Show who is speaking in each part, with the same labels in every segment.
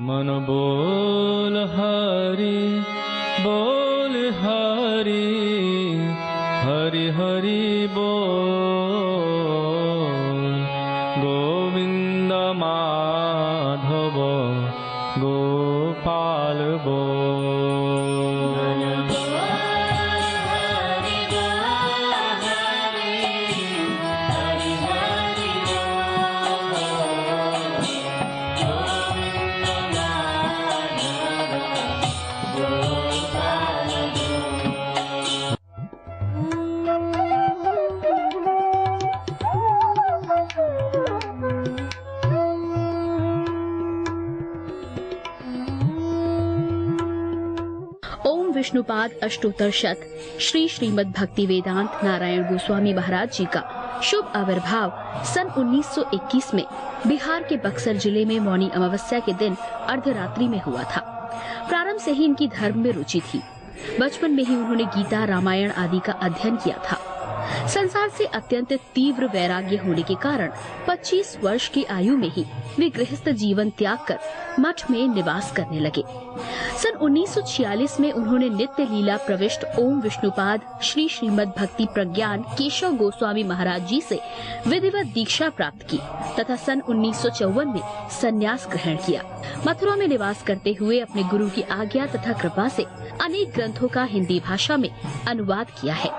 Speaker 1: मन बोल हरि हरि हरि बोल। गोविंद माधव गोपाल बोल।
Speaker 2: विष्णुपाद अष्टोत्तर शत श्री श्रीमद् भक्ति वेदांत नारायण गोस्वामी महाराज जी का शुभ आविर्भाव सन 1921 में बिहार के बक्सर जिले में मौनी अमावस्या के दिन अर्धरात्रि में हुआ था। प्रारंभ से ही इनकी धर्म में रुचि थी। बचपन में ही उन्होंने गीता रामायण आदि का अध्ययन किया था। संसार से अत्यंत तीव्र वैराग्य होने के कारण 25 वर्ष की आयु में ही वे गृहस्थ जीवन त्याग कर मठ में निवास करने लगे। सन 1946 में उन्होंने नित्य लीला प्रविष्ट ओम विष्णुपाद श्री श्रीमद् भक्ति प्रज्ञान केशव गोस्वामी महाराज जी से विधिवत दीक्षा प्राप्त की तथा सन 1954 में संन्यास ग्रहण किया। मथुरा में निवास करते हुए अपने गुरु की आज्ञा तथा कृपा से अनेक ग्रंथों का हिंदी भाषा में अनुवाद किया है।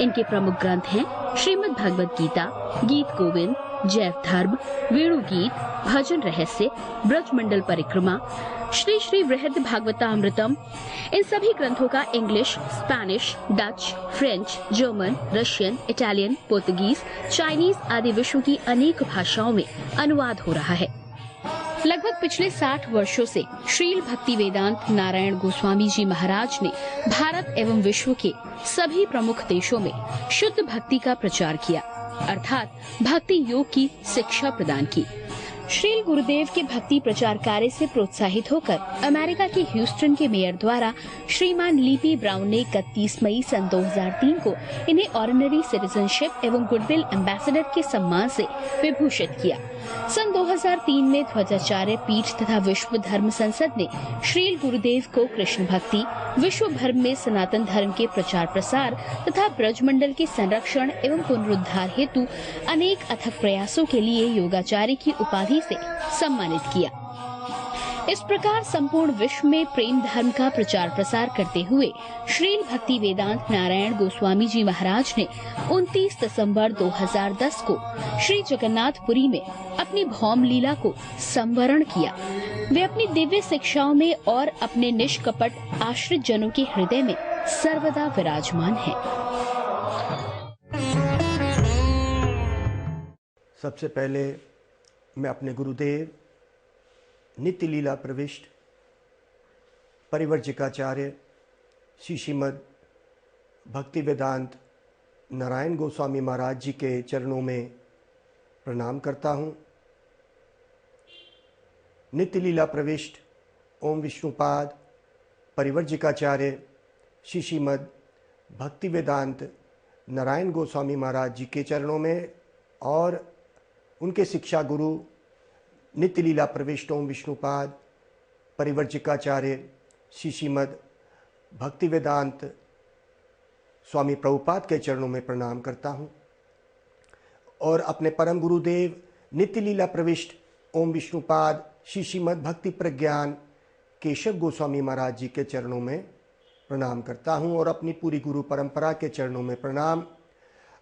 Speaker 2: इनके प्रमुख ग्रंथ हैं श्रीमद् भगवद गीता, गीत गोविंद, जैव धर्म, वेणु गीत, भजन रहस्य, ब्रजमंडल परिक्रमा, श्री श्री वृहद भागवतामृतम। इन सभी ग्रंथों का English, Spanish, Dutch, French, German, Russian, Italian, Portuguese, Chinese आदि विश्व की अनेक भाषाओं में अनुवाद हो रहा है। लगभग पिछले 60 वर्षों से श्रील भक्ति वेदांत नारायण गोस्वामी जी महाराज ने भारत एवं विश्व के सभी प्रमुख देशों में शुद्ध भक्ति का प्रचार किया, अर्थात भक्ति योग की शिक्षा प्रदान की। श्रील गुरुदेव के भक्ति प्रचार कार्य से प्रोत्साहित होकर अमेरिका के ह्यूस्टन के मेयर द्वारा श्रीमान लीपी ब्राउन ने 31 मई सन 2003 को इन्हें ऑर्डिनरी सिटीजनशिप एवं गुडविल एम्बेसडर के सम्मान से विभूषित किया। सन 2003 में ध्वजाचार्य पीठ तथा विश्व धर्म संसद ने श्रील गुरुदेव को कृष्ण भक्ति, विश्व भर में सनातन धर्म के प्रचार प्रसार तथा ब्रजमंडल के संरक्षण एवं पुनरुद्धार हेतु अनेक अथक प्रयासों के लिए योगाचार्य की उपाधि से सम्मानित किया। इस प्रकार संपूर्ण विश्व में प्रेम धर्म का प्रचार प्रसार करते हुए श्रील भक्ति वेदांत नारायण गोस्वामी जी महाराज ने 29 दिसंबर 2010 को श्री जगन्नाथपुरी में अपनी भौम लीला को संवरण किया। वे अपनी दिव्य शिक्षाओं में और अपने निष्कपट आश्रित जनों के हृदय में सर्वदा विराजमान हैं।
Speaker 3: सबसे पहले मैं अपने गुरुदेव नित्य लीला प्रविष्ट परिवर्जिकाचार्य श्री श्रीमद् भक्ति वेदांत नारायण गोस्वामी महाराज जी के चरणों में प्रणाम करता हूँ। नित्य लीला प्रविष्ट ओम विष्णुपाद परिवर्जिकाचार्य श्री श्रीमद् भक्ति वेदांत नारायण गोस्वामी महाराज जी के चरणों में और उनके शिक्षा गुरु नित्य लीला प्रविष्ट ओम विष्णुपाद परिवर्जिकाचार्य श्री श्रीमद् भक्ति वेदांत स्वामी प्रभुपाद के चरणों में प्रणाम करता हूँ और अपने परम गुरुदेव नित्य लीला प्रविष्ट ओम विष्णुपाद श्री श्रीमद् भक्ति प्रज्ञान केशव गोस्वामी महाराज जी के चरणों में प्रणाम करता हूँ और अपनी पूरी गुरु परंपरा के चरणों में प्रणाम।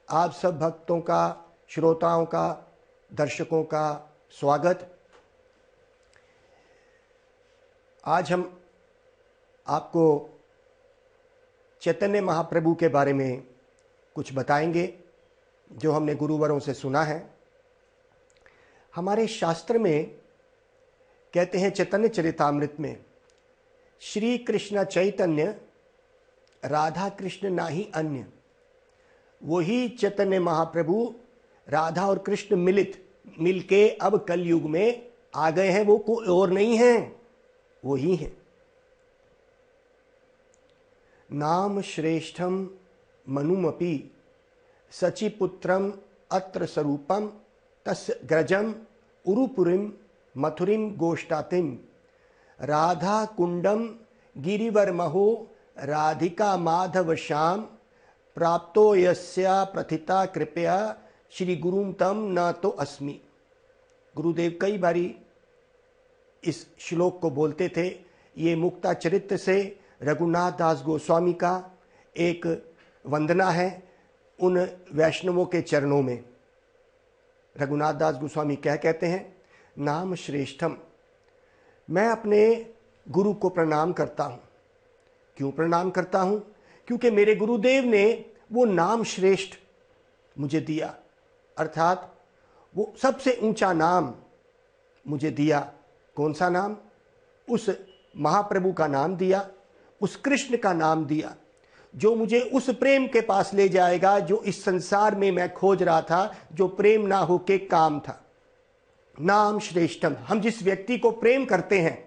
Speaker 3: आप सब भक्तों का, श्रोताओं का, दर्शकों का स्वागत। आज हम आपको चैतन्य महाप्रभु के बारे में कुछ बताएंगे जो हमने गुरुवरों से सुना है। हमारे शास्त्र में कहते हैं चैतन्य चरितामृत में, श्री कृष्ण चैतन्य राधा कृष्ण नाही अन्य। वही चैतन्य महाप्रभु राधा और कृष्ण मिलके अब कलयुग में आ गए हैं, वो कोई और नहीं है, वही है। नाम श्रेष्ठम मनुमपि सचिपुत्रम अत्र स्वरूपम तस् ग्रजम उरुपुरीम मथुरीम गोष्ठातिम राधा कुंडम गिरिवर महो राधिका माधव श्याम प्राप्तो यस्या प्रथिता कृपया श्री गुरुम तम न तो अस्मि। गुरुदेव कई बारी इस श्लोक को बोलते थे। ये मुक्ता चरित्र से रघुनाथ दास गोस्वामी का एक वंदना है उन वैष्णवों के चरणों में। रघुनाथ दास गोस्वामी क्या कहते हैं? नाम श्रेष्ठम। मैं अपने गुरु को प्रणाम करता हूँ। क्यों प्रणाम करता हूँ? क्योंकि मेरे गुरुदेव ने वो नाम श्रेष्ठ मुझे दिया, अर्थात वो सबसे ऊंचा नाम मुझे दिया। कौन सा नाम? उस महाप्रभु का नाम दिया, उस कृष्ण का नाम दिया, जो मुझे उस प्रेम के पास ले जाएगा जो इस संसार में मैं खोज रहा था, जो प्रेम ना हो के काम था। नाम श्रेष्ठम। हम जिस व्यक्ति को प्रेम करते हैं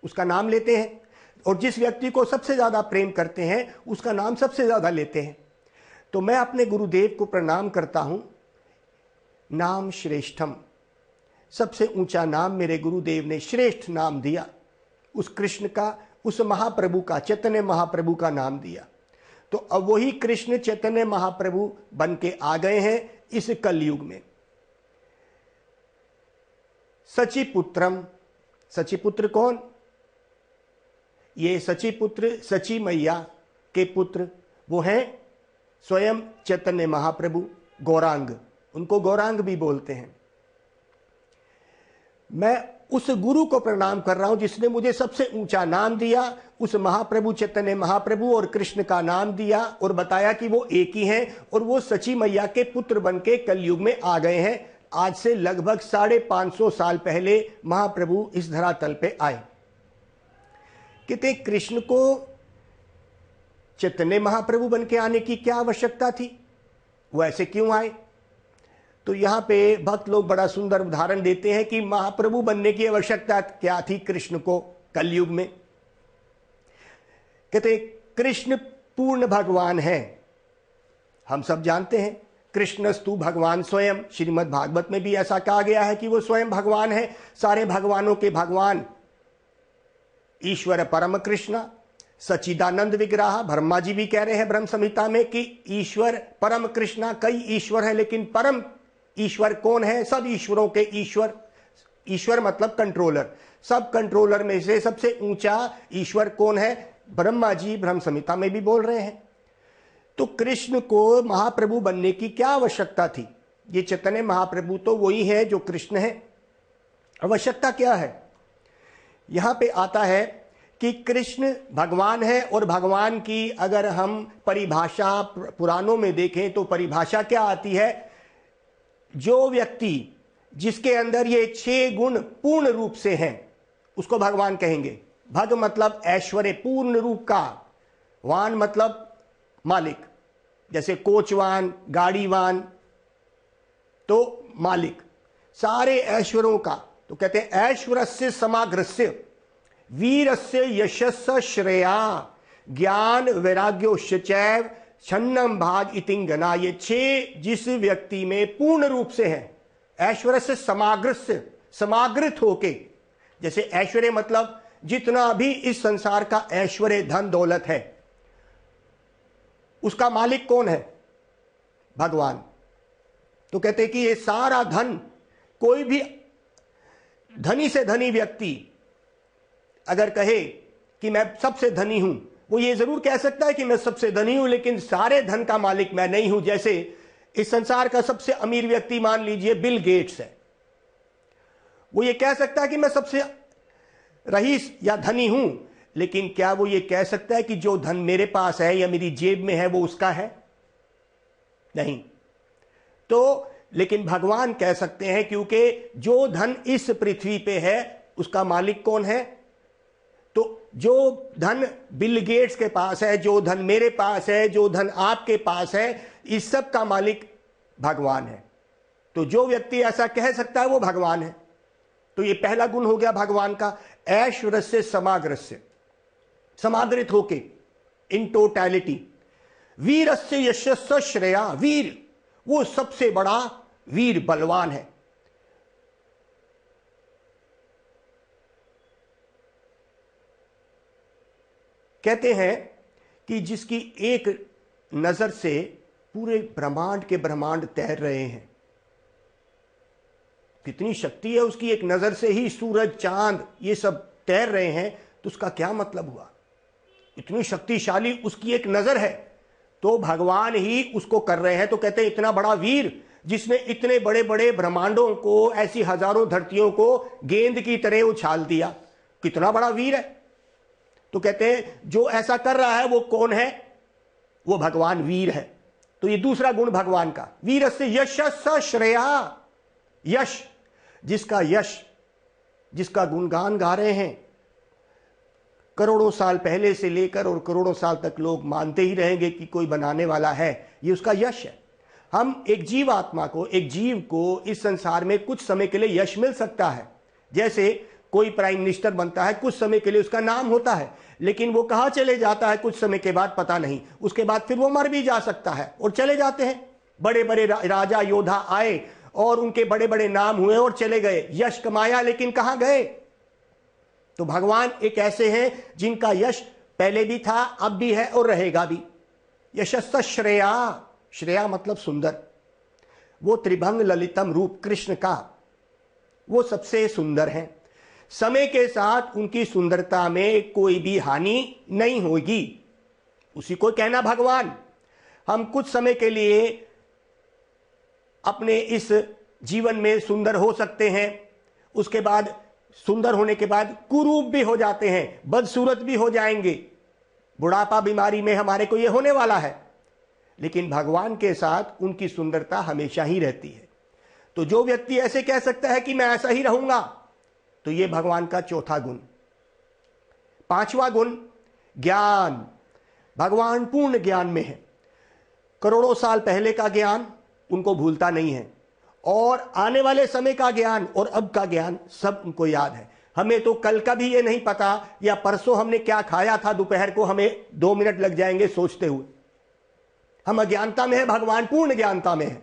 Speaker 3: उसका नाम लेते हैं, और जिस व्यक्ति को सबसे ज़्यादा प्रेम करते हैं उसका नाम सबसे ज़्यादा लेते हैं। तो मैं अपने गुरुदेव को प्रणाम करता हूँ। नाम श्रेष्ठम, सबसे ऊंचा नाम मेरे गुरुदेव ने श्रेष्ठ नाम दिया, उस कृष्ण का, उस महाप्रभु का, चैतन्य महाप्रभु का नाम दिया। तो अब वही कृष्ण चैतन्य महाप्रभु बन के आ गए हैं इस कलयुग में। सचिपुत्रम। सचिपुत्र कौन? ये सचिपुत्र सची मैया के पुत्र वो हैं स्वयं चैतन्य महाप्रभु, गौरांग। उनको गौरांग भी बोलते हैं। मैं उस गुरु को प्रणाम कर रहा हूं जिसने मुझे सबसे ऊंचा नाम दिया, उस महाप्रभु चैतन्य महाप्रभु और कृष्ण का नाम दिया और बताया कि वो एक ही हैं और वो सची मैया के पुत्र बनके कलयुग में आ गए हैं। आज से लगभग 550 साल पहले महाप्रभु इस धरातल पे आए। कहते कृष्ण को चैतन्य महाप्रभु बन के आने की क्या आवश्यकता थी? वो ऐसे क्यों आए? तो यहां पे भक्त लोग बड़ा सुंदर उदाहरण देते हैं कि महाप्रभु बनने की आवश्यकता क्या थी कृष्ण को कलयुग में। कहते कृष्ण पूर्ण भगवान है। हम सब जानते हैं कृष्णस्तु भगवान स्वयं। श्रीमद् भागवत में भी ऐसा कहा गया है कि वो स्वयं भगवान है, सारे भगवानों के भगवान। ईश्वर परम कृष्ण सच्चिदानंद विग्रह। ब्रह्मा जी भी कह रहे हैं ब्रह्म संहिता में कि ईश्वर परम कृष्ण। कई ईश्वर है लेकिन परम ईश्वर कौन है? सब ईश्वरों के ईश्वर। ईश्वर मतलब कंट्रोलर। सब कंट्रोलर में से सबसे ऊंचा ईश्वर कौन है? ब्रह्मा जी ब्रह्म संहिता में भी बोल रहे हैं। तो कृष्ण को महाप्रभु बनने की क्या आवश्यकता थी? ये चैतन्य महाप्रभु तो वही है जो कृष्ण है। आवश्यकता क्या है? यहां पे आता है कि कृष्ण भगवान है और भगवान की अगर हम परिभाषा पुराणों में देखें तो परिभाषा क्या आती है? जो व्यक्ति जिसके अंदर ये 6 गुण पूर्ण रूप से हैं उसको भगवान कहेंगे। भग मतलब ऐश्वर्य, पूर्ण रूप का। वान मतलब मालिक, जैसे कोचवान, गाड़ीवान, तो मालिक सारे ऐश्वर्यों का। तो कहते हैं ऐश्वर्यस्य समाग्रस्य वीरस्य यशस्य श्रेया ज्ञान वैराग्योश्च चैव छन्नम भाग इतिंगना। ये 6 जिस व्यक्ति में पूर्ण रूप से है, ऐश्वर्य से समाग्रस्य, समाग्रत होके। जैसे ऐश्वर्य मतलब जितना भी इस संसार का ऐश्वर्य धन दौलत है उसका मालिक कौन है? भगवान। तो कहते हैं कि ये सारा धन, कोई भी धनी से धनी व्यक्ति अगर कहे कि मैं सबसे धनी हूं, वो ये जरूर कह सकता है कि मैं सबसे धनी हूं, लेकिन सारे धन का मालिक मैं नहीं हूं। जैसे इस संसार का सबसे अमीर व्यक्ति मान लीजिए बिल गेट्स है, वो ये कह सकता है कि मैं सबसे रईस या धनी हूं, लेकिन क्या वो ये कह सकता है कि जो धन मेरे पास है या मेरी जेब में है वो उसका है? नहीं। तो लेकिन भगवान कह सकते हैं, क्योंकि जो धन इस पृथ्वी पे है उसका मालिक कौन है? तो जो धन बिल गेट्स के पास है, जो धन मेरे पास है, जो धन आपके पास है, इस सब का मालिक भगवान है। तो जो व्यक्ति ऐसा कह सकता है वो भगवान है। तो ये पहला गुण हो गया भगवान का, ऐश्वर्य से समाग्रस्य, समाग्रित होके, इन टोटैलिटी। वीरस्य यशस्य श्रेया, वीर वो सबसे बड़ा वीर बलवान है। कहते हैं कि जिसकी एक नजर से पूरे ब्रह्मांड के ब्रह्मांड तैर रहे हैं। कितनी शक्ति है उसकी, एक नजर से ही सूरज चांद ये सब तैर रहे हैं, तो उसका क्या मतलब हुआ? इतनी शक्तिशाली उसकी एक नजर है, तो भगवान ही उसको कर रहे हैं। तो कहते हैं इतना बड़ा वीर जिसने इतने बड़े बड़े ब्रह्मांडों को, ऐसी हजारों धरतियों को गेंद की तरह उछाल दिया, कितना बड़ा वीर है। तो कहते हैं जो ऐसा कर रहा है वो कौन है? वो भगवान वीर है। तो ये दूसरा गुण भगवान का, वीरस्य यशस्य श्रेया। यश, जिसका यश, जिसका गुणगान गा रहे हैं करोड़ों साल पहले से लेकर और करोड़ों साल तक लोग मानते ही रहेंगे कि कोई बनाने वाला है, ये उसका यश है। हम एक जीव आत्मा को, एक जीव को इस संसार में कुछ समय के लिए यश मिल सकता है। जैसे कोई प्राइम मिनिस्टर बनता है, कुछ समय के लिए उसका नाम होता है, लेकिन वो कहाँ चले जाता है कुछ समय के बाद पता नहीं। उसके बाद फिर वो मर भी जा सकता है और चले जाते हैं। बड़े बड़े राजा योद्धा आए और उनके बड़े बड़े नाम हुए और चले गए, यश कमाया, लेकिन कहाँ गए? तो भगवान एक ऐसे हैं जिनका यश पहले भी था, अब भी है और रहेगा भी। यशस्स श्रेया, श्रेया मतलब सुंदर। वो त्रिभंग ललितम रूप कृष्ण का वो सबसे सुंदर है। समय के साथ उनकी सुंदरता में कोई भी हानि नहीं होगी, उसी को कहना भगवान। हम कुछ समय के लिए अपने इस जीवन में सुंदर हो सकते हैं, उसके बाद सुंदर होने के बाद कुरूप भी हो जाते हैं, बदसूरत भी हो जाएंगे। बुढ़ापा बीमारी में हमारे को ये होने वाला है, लेकिन भगवान के साथ उनकी सुंदरता हमेशा ही रहती है। तो जो व्यक्ति ऐसे कह सकता है कि मैं ऐसा ही रहूंगा, तो ये भगवान का चौथा गुण। पांचवा गुण ज्ञान। भगवान पूर्ण ज्ञान में है। करोड़ों साल पहले का ज्ञान उनको भूलता नहीं है, और आने वाले समय का ज्ञान और अब का ज्ञान सब उनको याद है। हमें तो कल का भी ये नहीं पता, या परसों हमने क्या खाया था दोपहर को, हमें 2 मिनट लग जाएंगे सोचते हुए। हम अज्ञानता में है, भगवान पूर्ण ज्ञानता में है।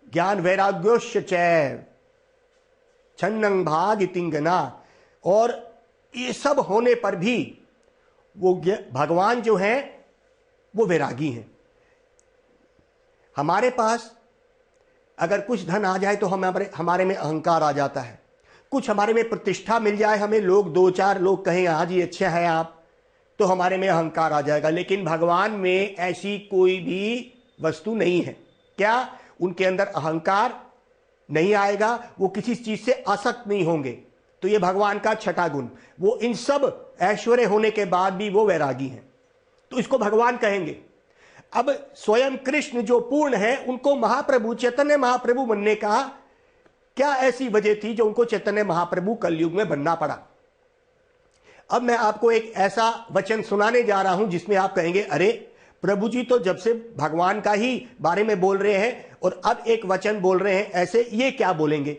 Speaker 3: ज्ञान वैराग्योश्च चैव छन्नं भाग तिंगना। और ये सब होने पर भी वो भगवान जो है वो वैरागी हैं। हमारे पास अगर कुछ धन आ जाए तो हमारे में अहंकार आ जाता है। कुछ हमारे में प्रतिष्ठा मिल जाए, हमें लोग 2-4 लोग कहें हाँ जी अच्छा है आप, तो हमारे में अहंकार आ जाएगा। लेकिन भगवान में ऐसी कोई भी वस्तु नहीं है। क्या? उनके अंदर अहंकार नहीं आएगा, वो किसी चीज से आसक्त नहीं होंगे। तो ये भगवान का छठा गुण। वो इन सब ऐश्वर्य होने के बाद भी वो वैरागी हैं, तो इसको भगवान कहेंगे। अब स्वयं कृष्ण जो पूर्ण है, उनको महाप्रभु, चैतन्य महाप्रभु बनने का क्या ऐसी वजह थी जो उनको चैतन्य महाप्रभु कलयुग में बनना पड़ा? अब मैं आपको एक ऐसा वचन सुनाने जा रहा हूं जिसमें आप कहेंगे अरे प्रभु जी तो जब से भगवान का ही बारे में बोल रहे हैं और अब एक वचन बोल रहे हैं, ऐसे ये क्या बोलेंगे?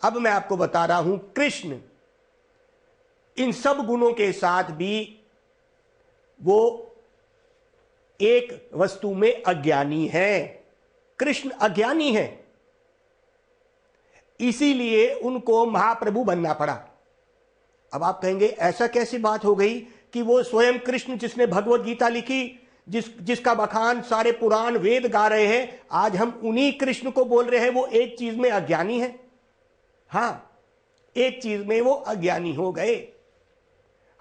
Speaker 3: अब मैं आपको बता रहा हूं, कृष्ण इन सब गुणों के साथ भी वो एक वस्तु में अज्ञानी है। कृष्ण अज्ञानी है, इसीलिए उनको महाप्रभु बनना पड़ा। अब आप कहेंगे ऐसा कैसी बात हो गई कि वो स्वयं कृष्ण जिसने भगवत गीता लिखी, जिसका बखान सारे पुराण वेद गा रहे हैं, आज हम उन्हीं कृष्ण को बोल रहे हैं वो एक चीज में अज्ञानी है। हां, एक चीज में वो अज्ञानी हो गए।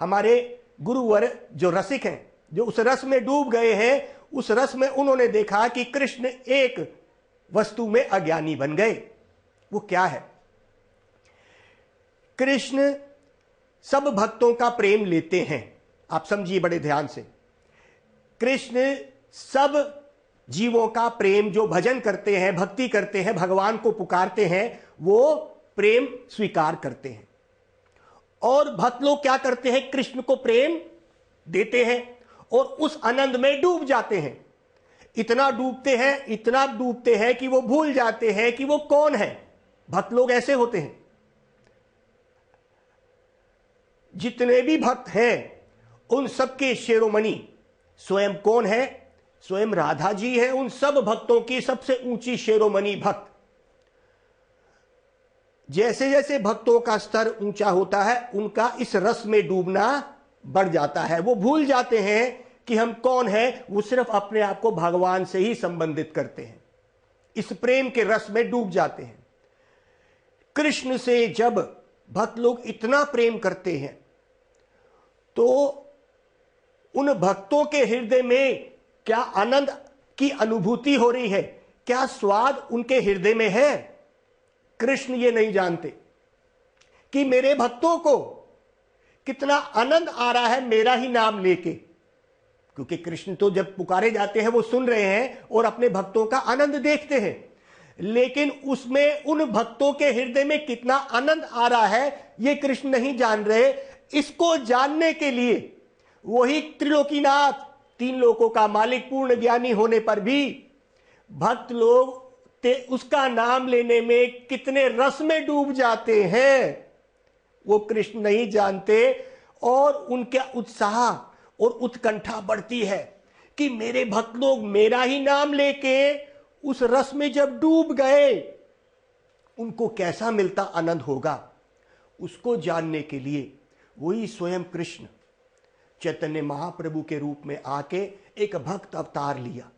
Speaker 3: हमारे गुरुवर जो रसिक हैं, जो उस रस में डूब गए हैं, उस रस में उन्होंने देखा कि कृष्ण एक वस्तु में अज्ञानी बन गए। वो क्या है? कृष्ण सब भक्तों का प्रेम लेते हैं। आप समझिए बड़े ध्यान से, कृष्ण सब जीवों का प्रेम, जो भजन करते हैं, भक्ति करते हैं, भगवान को पुकारते हैं, वो प्रेम स्वीकार करते हैं। और भक्त लोग क्या करते हैं? कृष्ण को प्रेम देते हैं और उस आनंद में डूब जाते हैं। इतना डूबते हैं कि वो भूल जाते हैं कि वो कौन है। भक्त लोग ऐसे होते हैं। जितने भी भक्त हैं उन सबके शिरोमणि स्वयं कौन है? स्वयं राधा जी है। उन सब भक्तों की सबसे ऊंची शिरोमणि भक्त। जैसे जैसे भक्तों का स्तर ऊंचा होता है उनका इस रस में डूबना बढ़ जाता है। वो भूल जाते हैं कि हम कौन हैं, वो सिर्फ अपने आप को भगवान से ही संबंधित करते हैं, इस प्रेम के रस में डूब जाते हैं। कृष्ण से जब भक्त लोग इतना प्रेम करते हैं तो उन भक्तों के हृदय में क्या आनंद की अनुभूति हो रही है, क्या स्वाद उनके हृदय में है। कृष्ण ये नहीं जानते कि मेरे भक्तों को कितना आनंद आ रहा है मेरा ही नाम लेके, क्योंकि कृष्ण तो जब पुकारे जाते हैं वो सुन रहे हैं और अपने भक्तों का आनंद देखते हैं, लेकिन उसमें उन भक्तों के हृदय में कितना आनंद आ रहा है ये कृष्ण नहीं जान रहे। इसको जानने के लिए वही त्रिलोकीनाथ, तीन लोकों का मालिक, पूर्ण ज्ञानी होने पर भी भक्त लोग उसका नाम लेने में कितने रस में डूब जाते हैं वो कृष्ण नहीं जानते। और उनका उत्साह और उत्कंठा बढ़ती है कि मेरे भक्त लोग मेरा ही नाम लेके उस रस में जब डूब गए उनको कैसा मिलता आनंद होगा। उसको जानने के लिए वही स्वयं कृष्ण चैतन्य महाप्रभु के रूप में आके एक भक्त अवतार लिया।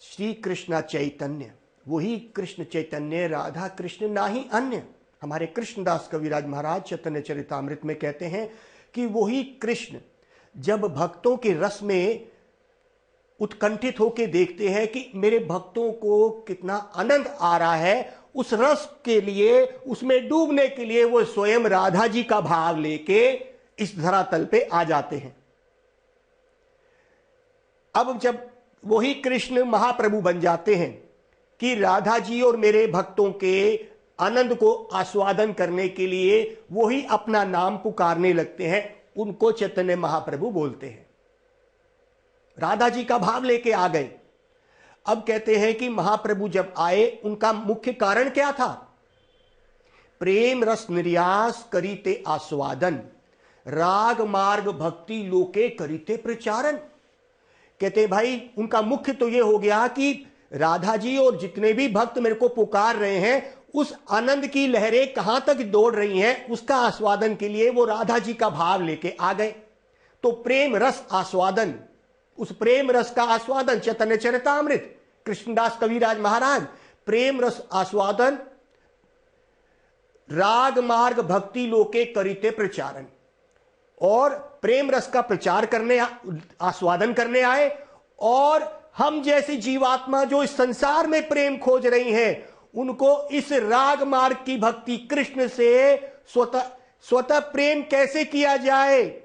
Speaker 3: श्री कृष्ण चैतन्य, वही कृष्ण चैतन्य, राधा कृष्ण ना ही अन्य। हमारे कृष्णदास कविराज महाराज चैतन्य चरितामृत में कहते हैं कि वही कृष्ण जब भक्तों के रस में उत्कंठित होकर देखते हैं कि मेरे भक्तों को कितना आनंद आ रहा है, उस रस के लिए, उसमें डूबने के लिए वो स्वयं राधा जी का भाव लेके इस धरातल पे आ जाते हैं। अब जब वही कृष्ण महाप्रभु बन जाते हैं कि राधा जी और मेरे भक्तों के आनंद को आस्वादन करने के लिए वही अपना नाम पुकारने लगते हैं, उनको चैतन्य महाप्रभु बोलते हैं। राधा जी का भाव लेके आ गए। अब कहते हैं कि महाप्रभु जब आए उनका मुख्य कारण क्या था? प्रेम रस निर्यास करीते आस्वादन, राग मार्ग भक्ति लोके करीते प्रचारन। कहते भाई उनका मुख्य तो ये हो गया कि राधा जी और जितने भी भक्त मेरे को पुकार रहे हैं उस आनंद की लहरें कहां तक दौड़ रही हैं, उसका आस्वादन के लिए वो राधा जी का भाव लेके आ गए। तो प्रेम रस आस्वादन, उस प्रेम रस का आस्वादन चैतन्य चरितामृत, कृष्णदास कविराज महाराज, प्रेम रस आस्वादन, राग मार्ग भक्ति लोके करीते प्रचारन, और प्रेम रस का प्रचार करने, आस्वादन करने आए। और हम जैसी जीवात्मा जो इस संसार में प्रेम खोज रही हैं उनको इस राग मार्ग की भक्ति, कृष्ण से स्वतः प्रेम कैसे किया जाए,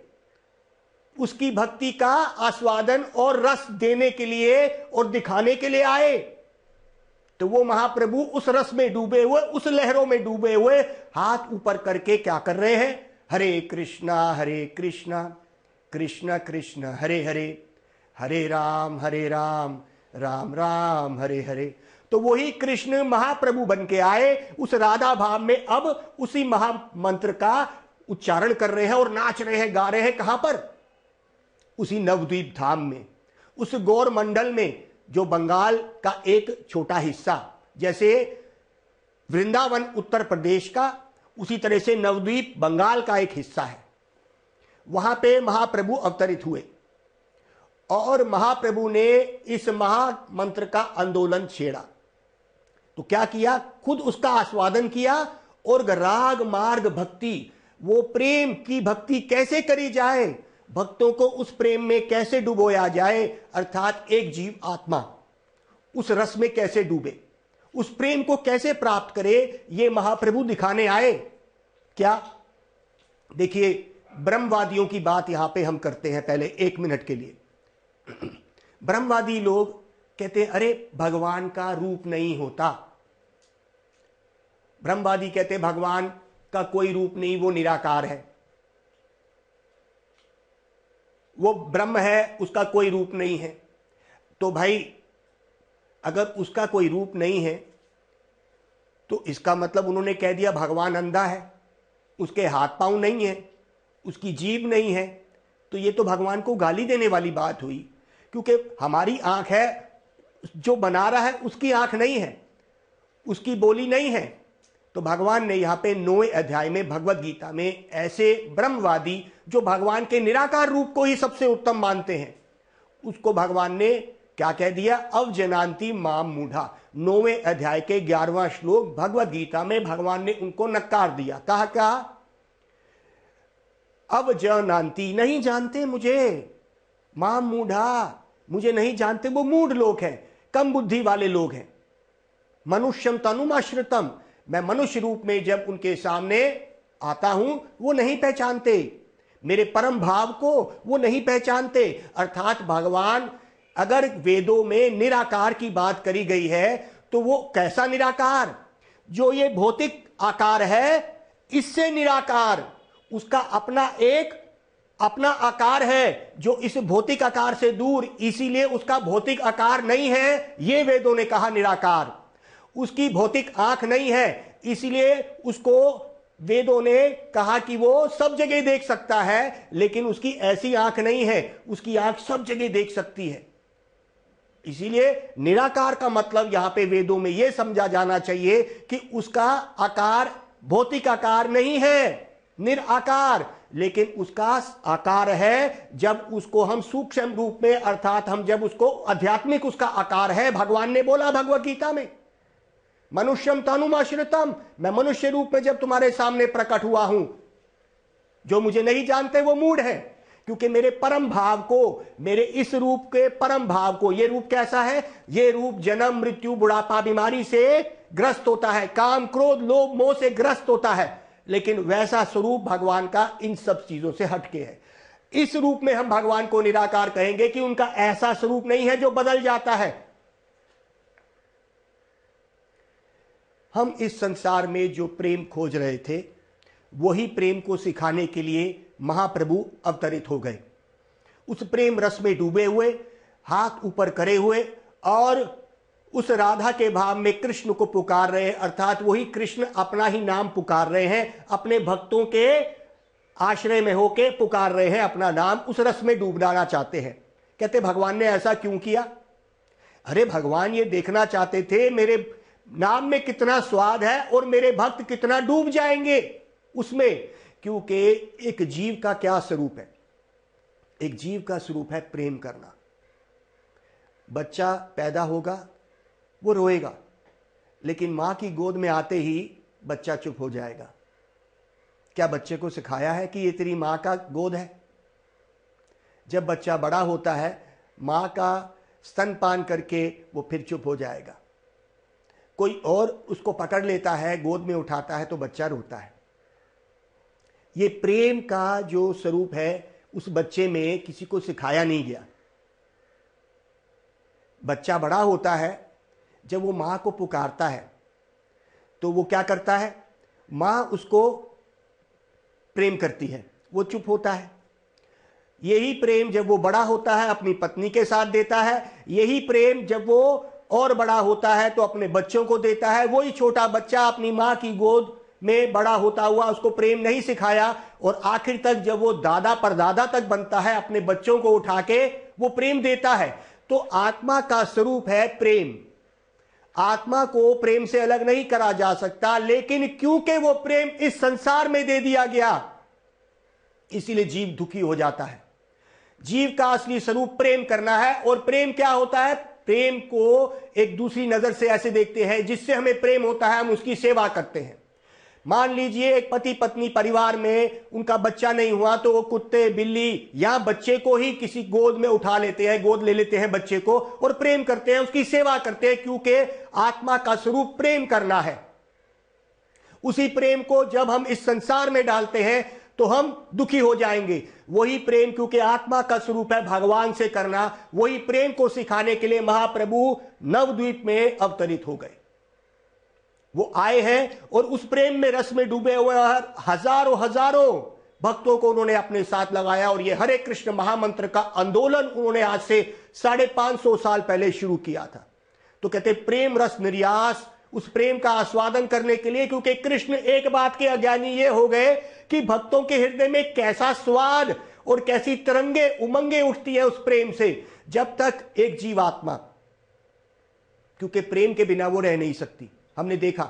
Speaker 3: उसकी भक्ति का आस्वादन और रस देने के लिए और दिखाने के लिए आए। तो वो महाप्रभु उस रस में डूबे हुए, उस लहरों में डूबे हुए हाथ ऊपर करके क्या कर रहे हैं? हरे कृष्णा कृष्ण कृष्ण हरे हरे, हरे राम राम राम हरे हरे। तो वही कृष्ण महाप्रभु बन के आए, उस राधा भाव में अब उसी महामंत्र का उच्चारण कर रहे हैं और नाच रहे हैं, गा रहे हैं। कहां पर? उसी नवद्वीप धाम में, उस गौर मंडल में जो बंगाल का एक छोटा हिस्सा, जैसे वृंदावन उत्तर प्रदेश का, उसी तरह से नवद्वीप बंगाल का एक हिस्सा है। वहां पे महाप्रभु अवतरित हुए और महाप्रभु ने इस महामंत्र का आंदोलन छेड़ा। तो क्या किया? खुद उसका आस्वादन किया और राग मार्ग भक्ति, वो प्रेम की भक्ति कैसे करी जाए, भक्तों को उस प्रेम में कैसे डुबोया जाए, अर्थात एक जीव आत्मा उस रस में कैसे डूबे, उस प्रेम को कैसे प्राप्त करे, ये महाप्रभु दिखाने आए। क्या? देखिए, ब्रह्मवादियों की बात यहां पे हम करते हैं पहले 1 मिनट के लिए। ब्रह्मवादी लोग कहते हैं अरे भगवान का रूप नहीं होता। ब्रह्मवादी कहते हैं भगवान का कोई रूप नहीं, वो निराकार है, वो ब्रह्म है, उसका कोई रूप नहीं है। तो भाई अगर उसका कोई रूप नहीं है तो इसका मतलब उन्होंने कह दिया भगवान अंधा है, उसके हाथ पांव नहीं है, उसकी जीभ नहीं है। तो ये तो भगवान को गाली देने वाली बात हुई, क्योंकि हमारी आंख है, जो बना रहा है उसकी आंख नहीं है। उसकी बोली नहीं है। तो भगवान ने यहाँ पे 9वें अध्याय में भगवत गीता में ऐसे ब्रह्मवादी जो भगवान के निराकार रूप को ही सबसे उत्तम मानते हैं, उसको भगवान ने क्या कह दिया? अवजनान्ति माम मूढ़ा। 9वें अध्याय के 11वां श्लोक भगवत गीता में भगवान ने उनको नकार दिया। कहा अवजनान्ति, नहीं जानते मुझे, माम मूढ़ा, मुझे नहीं जानते। वो मूढ़ लोग हैं, कम बुद्धि वाले लोग हैं। मनुष्यम तनुमाश्रितम, मैं मनुष्य रूप में जब उनके सामने आता हूं वो नहीं पहचानते, मेरे परम भाव को वो नहीं पहचानते। अर्थात भगवान, अगर वेदों में निराकार की बात करी गई है तो वो कैसा निराकार? जो ये भौतिक आकार है इससे निराकार, उसका अपना आकार है जो इस भौतिक आकार से दूर, इसीलिए उसका भौतिक आकार नहीं है, ये वेदों ने कहा निराकार। उसकी भौतिक आंख नहीं है, इसीलिए उसको वेदों ने कहा कि वो सब जगह देख सकता है, लेकिन उसकी ऐसी आंख नहीं है, उसकी आंख सब जगह देख सकती है। इसीलिए निराकार का मतलब यहां पे वेदों में यह समझा जाना चाहिए कि उसका आकार भौतिक आकार नहीं है, निराकार, लेकिन उसका आकार है जब उसको हम सूक्ष्म रूप में, अर्थात हम जब उसको आध्यात्मिक उसका आकार है। भगवान ने बोला भगवत गीता में, मनुष्यम तनुमाश्रितम, मैं मनुष्य रूप में जब तुम्हारे सामने प्रकट हुआ हूं, जो मुझे नहीं जानते वो मूढ़ है, क्योंकि मेरे परम भाव को, मेरे इस रूप के परम भाव को, ये रूप कैसा है? ये रूप जन्म मृत्यु बुढ़ापा बीमारी से ग्रस्त होता है, काम क्रोध लोभ मोह से ग्रस्त होता है, लेकिन वैसा स्वरूप भगवान का इन सब चीजों से हटके है। इस रूप में हम भगवान को निराकार कहेंगे कि उनका ऐसा स्वरूप नहीं है जो बदल जाता है। हम इस संसार में जो प्रेम खोज रहे थे, वही प्रेम को सिखाने के लिए महाप्रभु अवतरित हो गए। उस प्रेम रस में डूबे हुए, हाथ ऊपर करे हुए, और उस राधा के भाव में कृष्ण को पुकार रहे हैं, अर्थात वही कृष्ण अपना ही नाम पुकार रहे हैं, अपने भक्तों के आश्रय में होके पुकार रहे हैं अपना नाम, उस रस में डूब डालना चाहते हैं। कहते भगवान ने ऐसा क्यों किया? अरे भगवान ये देखना चाहते थे मेरे नाम में कितना स्वाद है और मेरे भक्त कितना डूब जाएंगे उसमें, क्योंकि एक जीव का क्या स्वरूप है? एक जीव का स्वरूप है प्रेम करना। बच्चा पैदा होगा, वो रोएगा, लेकिन मां की गोद में आते ही बच्चा चुप हो जाएगा। क्या बच्चे को सिखाया है कि ये तेरी मां का गोद है? जब बच्चा बड़ा होता है, मां का स्तनपान करके वो फिर चुप हो जाएगा। कोई और उसको पकड़ लेता है, गोद में उठाता है, तो बच्चा रोता है। ये प्रेम का जो स्वरूप है उस बच्चे में किसी को सिखाया नहीं गया। बच्चा बड़ा होता है, जब वो मां को पुकारता है तो वो क्या करता है? मां उसको प्रेम करती है, वो चुप होता है। यही प्रेम जब वो बड़ा होता है अपनी पत्नी के साथ देता है, यही प्रेम जब वो और बड़ा होता है तो अपने बच्चों को देता है। वही छोटा बच्चा अपनी मां की गोद में बड़ा होता हुआ उसको प्रेम नहीं सिखाया, और आखिर तक जब वो दादा परदादा तक बनता है, अपने बच्चों को उठा के वो प्रेम देता है। तो आत्मा का स्वरूप है प्रेम। आत्मा को प्रेम से अलग नहीं करा जा सकता, लेकिन क्योंकि वो प्रेम इस संसार में दे दिया गया, इसीलिए जीव दुखी हो जाता है। जीव का असली स्वरूप प्रेम करना है। और प्रेम क्या होता है? प्रेम को एक दूसरी नजर से ऐसे देखते हैं, जिससे हमें प्रेम होता है हम उसकी सेवा करते हैं। मान लीजिए एक पति पत्नी परिवार में उनका बच्चा नहीं हुआ, तो वो कुत्ते बिल्ली या बच्चे को ही किसी गोद में उठा लेते हैं, गोद ले लेते हैं बच्चे को और प्रेम करते हैं, उसकी सेवा करते हैं, क्योंकि आत्मा का स्वरूप प्रेम करना है। उसी प्रेम को जब हम इस संसार में डालते हैं तो हम दुखी हो जाएंगे। वही प्रेम, क्योंकि आत्मा का स्वरूप है भगवान से करना, वही प्रेम को सिखाने के लिए महाप्रभु नवद्वीप में अवतरित हो गए। वो आए हैं और उस प्रेम में रस में डूबे हुए हजारों भक्तों को उन्होंने अपने साथ लगाया, और ये हरे कृष्ण महामंत्र का आंदोलन उन्होंने आज से 550 साल पहले शुरू किया था। तो कहते प्रेम रस निर्यास, उस प्रेम का आस्वादन करने के लिए, क्योंकि कृष्ण एक बात के अज्ञानी ये हो गए कि भक्तों के हृदय में कैसा स्वाद और कैसी तरंगे उमंगे उठती है उस प्रेम से। जब तक एक जीवात्मा, क्योंकि प्रेम के बिना वो रह नहीं सकती, हमने देखा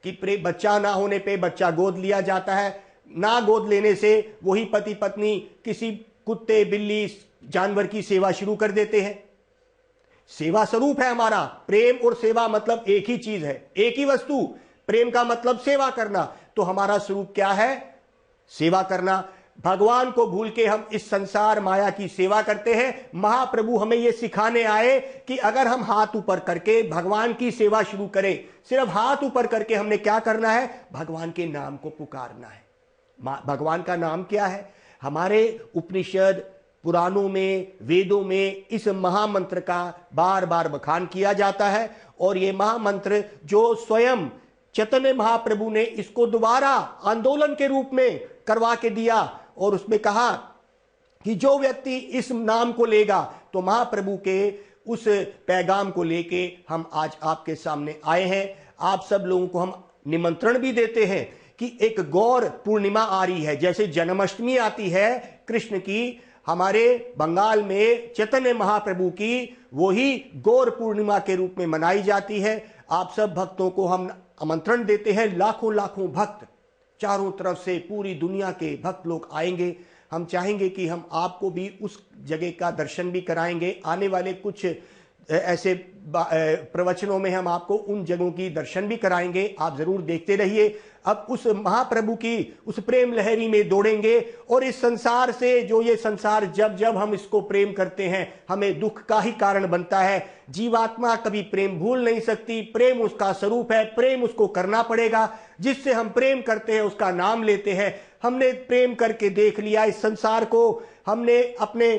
Speaker 3: कि बच्चा ना होने पे बच्चा गोद लिया जाता है, ना गोद लेने से वही पति पत्नी किसी कुत्ते बिल्ली जानवर की सेवा शुरू कर देते हैं। सेवा स्वरूप है हमारा। प्रेम और सेवा मतलब एक ही चीज है, एक ही वस्तु। प्रेम का मतलब सेवा करना, तो हमारा स्वरूप क्या है? सेवा करना। भगवान को भूल के हम इस संसार माया की सेवा करते हैं। महाप्रभु हमें यह सिखाने आए कि अगर हम हाथ ऊपर करके भगवान की सेवा शुरू करें, सिर्फ हाथ ऊपर करके हमने क्या करना है? भगवान के नाम को पुकारना है। भगवान का नाम क्या है? हमारे उपनिषद पुराणों में, वेदों में इस महामंत्र का बार बार बखान किया जाता है। और ये महामंत्र जो स्वयं चैतन्य महाप्रभु ने इसको दोबारा आंदोलन के रूप में करवा के दिया, और उसमें कहा कि जो व्यक्ति इस नाम को लेगा, तो महाप्रभु के उस पैगाम को लेके हम आज आपके सामने आए हैं। आप सब लोगों को हम निमंत्रण भी देते हैं कि एक गौर पूर्णिमा आ रही है। जैसे जन्माष्टमी आती है कृष्ण की, हमारे बंगाल में चैतन्य महाप्रभु की वही गौर पूर्णिमा के रूप में मनाई जाती है। आप सब भक्तों को हम आमंत्रण देते हैं। लाखों लाखों भक्त चारों तरफ से पूरी दुनिया के भक्त लोग आएंगे। हम चाहेंगे कि हम आपको भी उस जगह का दर्शन भी कराएंगे। आने वाले कुछ ऐसे प्रवचनों में हम आपको उन जगहों की दर्शन भी कराएंगे। आप जरूर देखते रहिए। अब उस महाप्रभु की उस प्रेम लहरी में दौड़ेंगे, और इस संसार से, जो ये संसार जब जब हम इसको प्रेम करते हैं हमें दुख का ही कारण बनता है। जीवात्मा कभी प्रेम भूल नहीं सकती। प्रेम उसका स्वरूप है, प्रेम उसको करना पड़ेगा। जिससे हम प्रेम करते हैं उसका नाम लेते हैं। हमने प्रेम करके देख लिया इस संसार को। हमने अपने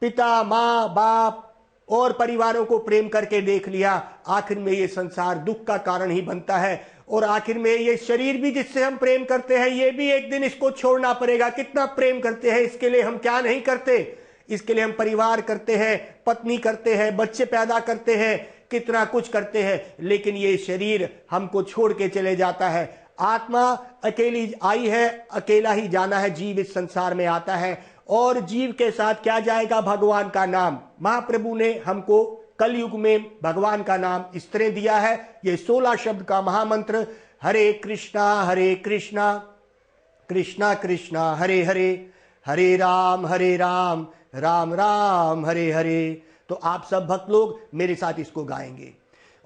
Speaker 3: पिता, माँ, बाप और परिवारों को प्रेम करके देख लिया। आखिर में ये संसार दुख का कारण ही बनता है। और आखिर में ये शरीर भी जिससे हम प्रेम करते हैं, ये भी एक दिन इसको छोड़ना पड़ेगा। कितना प्रेम करते हैं, इसके लिए हम क्या नहीं करते। इसके लिए हम परिवार करते हैं, पत्नी करते हैं, बच्चे पैदा करते हैं, कितना कुछ करते हैं। लेकिन ये शरीर हमको छोड़ के चले जाता है। आत्मा अकेली आई है, अकेला ही जाना है। जीव इस संसार में आता है, और जीव के साथ क्या जाएगा? भगवान का नाम। महाप्रभु ने हमको कलयुग में भगवान का नाम इस तरह दिया है। ये 16 शब्द का महामंत्र, हरे कृष्णा कृष्णा कृष्णा हरे हरे, हरे राम राम राम हरे हरे। तो आप सब भक्त लोग मेरे साथ इसको गाएंगे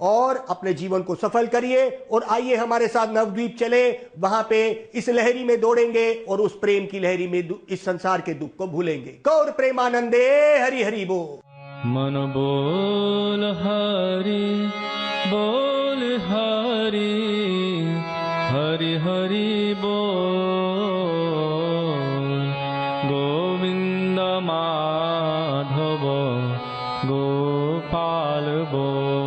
Speaker 3: और अपने जीवन को सफल करिए। और आइए हमारे साथ नवद्वीप चले, वहां पे इस लहरी में दौड़ेंगे और उस प्रेम की लहरी में इस संसार के दुख को भूलेंगे। गौर प्रेमानंदे हरि हरि बोल।
Speaker 1: मन बोल हरि हरि हरि बोल। गोविंद माधव गोपाल बोल।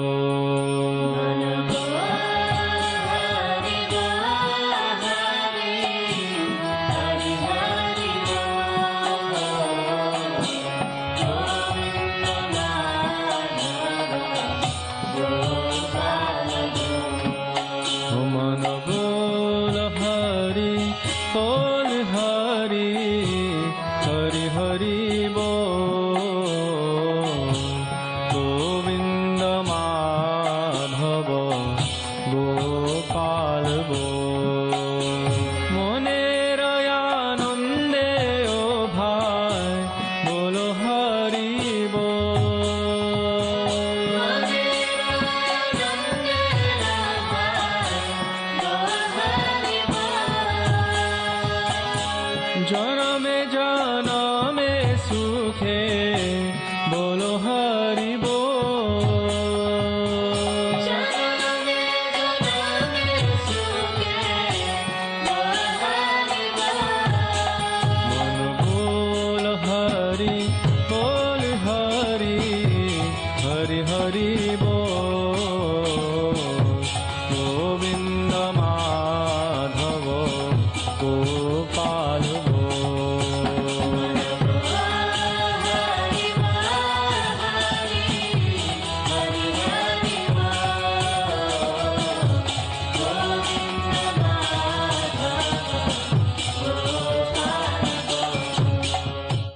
Speaker 1: जनमे सुखे बोलो हरि बोल। मन बोल हरि हरि हरि बोल।